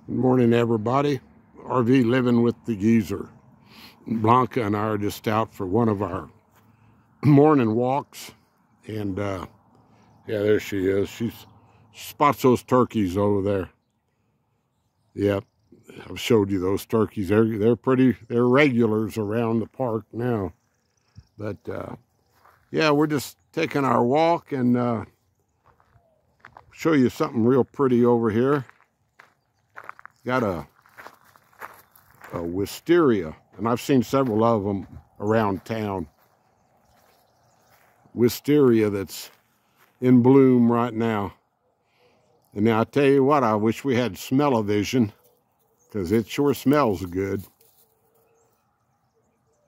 Good morning, everybody. RV living with the geezer. Blanca and I are just out for one of our morning walks. And yeah, there she is. She spots those turkeys over there. Yep, I've showed you those turkeys. They're regulars around the park now. But yeah, we're just taking our walk and show you something real pretty over here. Got a wisteria, and I've seen several of them around town. Wisteria that's in bloom right now. And now I tell you what, I wish we had smell-o-vision, because it sure smells good.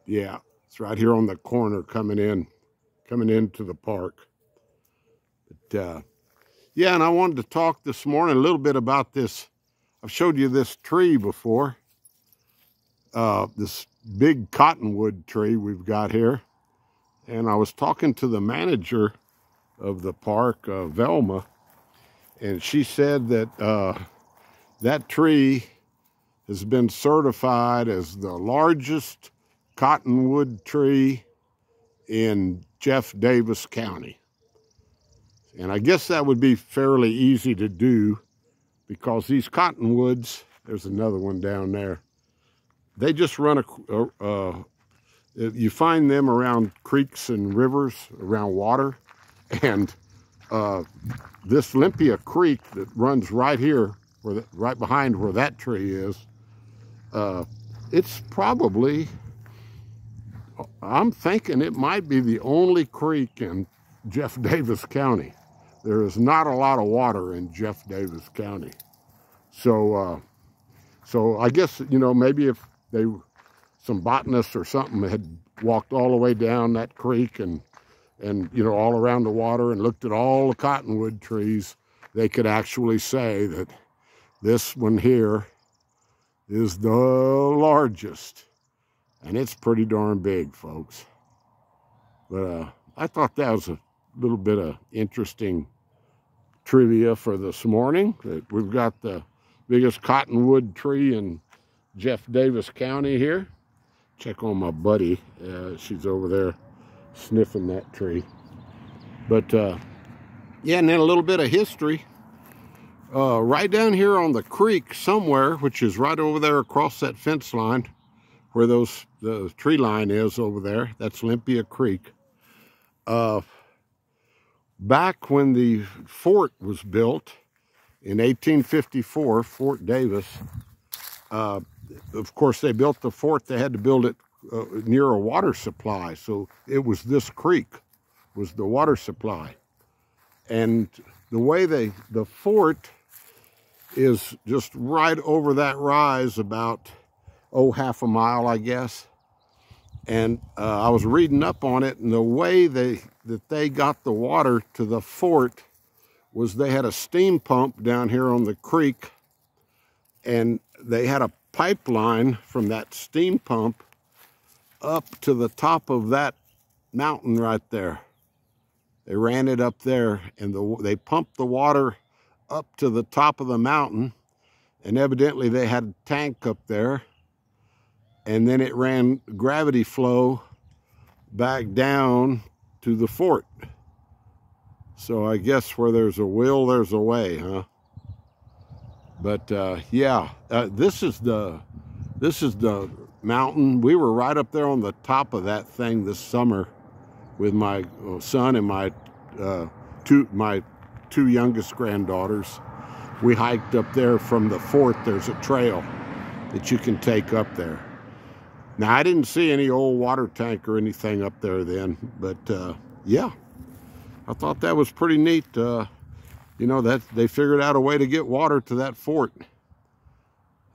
Yeah, it's right here on the corner coming into the park. But yeah, and I wanted to talk this morning a little bit about this. I've showed you this tree before. This big cottonwood tree we've got here. And I was talking to the manager of the park, Velma, and she said that that tree has been certified as the largest cottonwood tree in Jeff Davis County. And I guess that would be fairly easy to do, because these cottonwoods, there's another one down there, they just run you find them around creeks and rivers, around water. And this Olympia Creek that runs right here, right behind where that tree is, it's probably, I'm thinking it might be the only creek in Jeff Davis County. There is not a lot of water in Jeff Davis County. So I guess, you know, maybe if some botanists or something had walked all the way down that creek and you know, all around the water and looked at all the cottonwood trees, they could actually say that this one here is the largest. And it's pretty darn big, folks. But I thought that was a little bit of interesting trivia for this morning. That we've got the biggest cottonwood tree in Jeff Davis County here. Check on my buddy. She's over there sniffing that tree. But yeah, and then a little bit of history. Right down here on the creek somewhere, which is right over there across that fence line, where the tree line is over there, that's Olympia Creek. Back when the fort was built in 1854, Fort Davis, of course they built the fort, they had to build it near a water supply. So it was this creek was the water supply. And the way the fort is just right over that rise about, half a mile, I guess. And I was reading up on it, and the way that they got the water to the fort was they had a steam pump down here on the creek, and they had a pipeline from that steam pump up to the top of that mountain right there. They ran it up there, and they pumped the water up to the top of the mountain, and evidently they had a tank up there, and then it ran gravity flow back down to the fort. So I guess where there's a will, there's a way, huh? But yeah, this is the mountain. We were right up there on the top of that thing this summer with my son and my two youngest granddaughters. We hiked up there from the fort. There's a trail that you can take up there. Now, I didn't see any old water tank or anything up there then, but yeah, I thought that was pretty neat. You know, that they figured out a way to get water to that fort.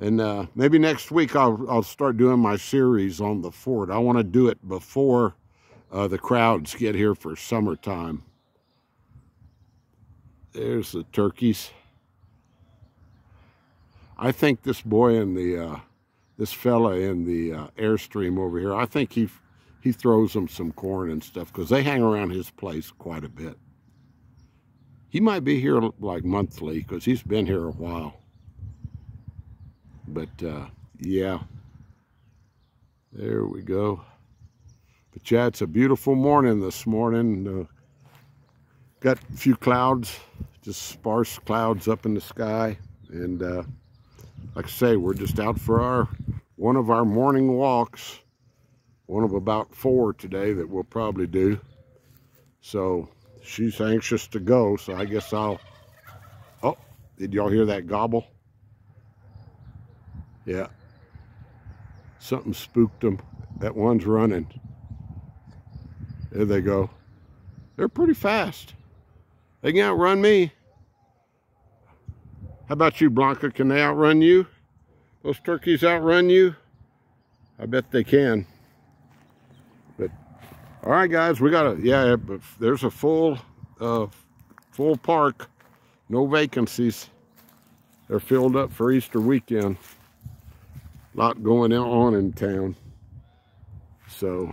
And maybe next week I'll start doing my series on the fort. I want to do it before the crowds get here for summertime. There's the turkeys. I think this boy in the this fella in the Airstream over here, I think he throws them some corn and stuff, because they hang around his place quite a bit. He might be here like monthly, because he's been here a while. But yeah, there we go. But yeah, it's a beautiful morning this morning. Got a few clouds, just sparse clouds up in the sky. And like I say, we're just out for one of our morning walks. One of about 4 today that we'll probably do. So she's anxious to go, so I guess I'll... Oh, did y'all hear that gobble? Yeah. Something spooked them. That one's running. There they go. They're pretty fast. They can outrun me. How about you, Blanca? Can they outrun you? Those turkeys outrun you? I bet they can. But all right, guys, we got but there's a full park, no vacancies. They're filled up for Easter weekend. A lot going on in town. So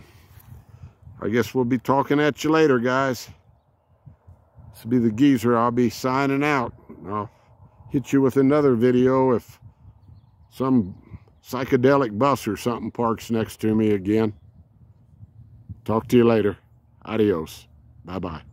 I guess we'll be talking at you later, guys. This will be the Geezer. I'll be signing out. I'll hit you with another video if some psychedelic bus or something parks next to me again. Talk to you later. Adios. Bye-bye.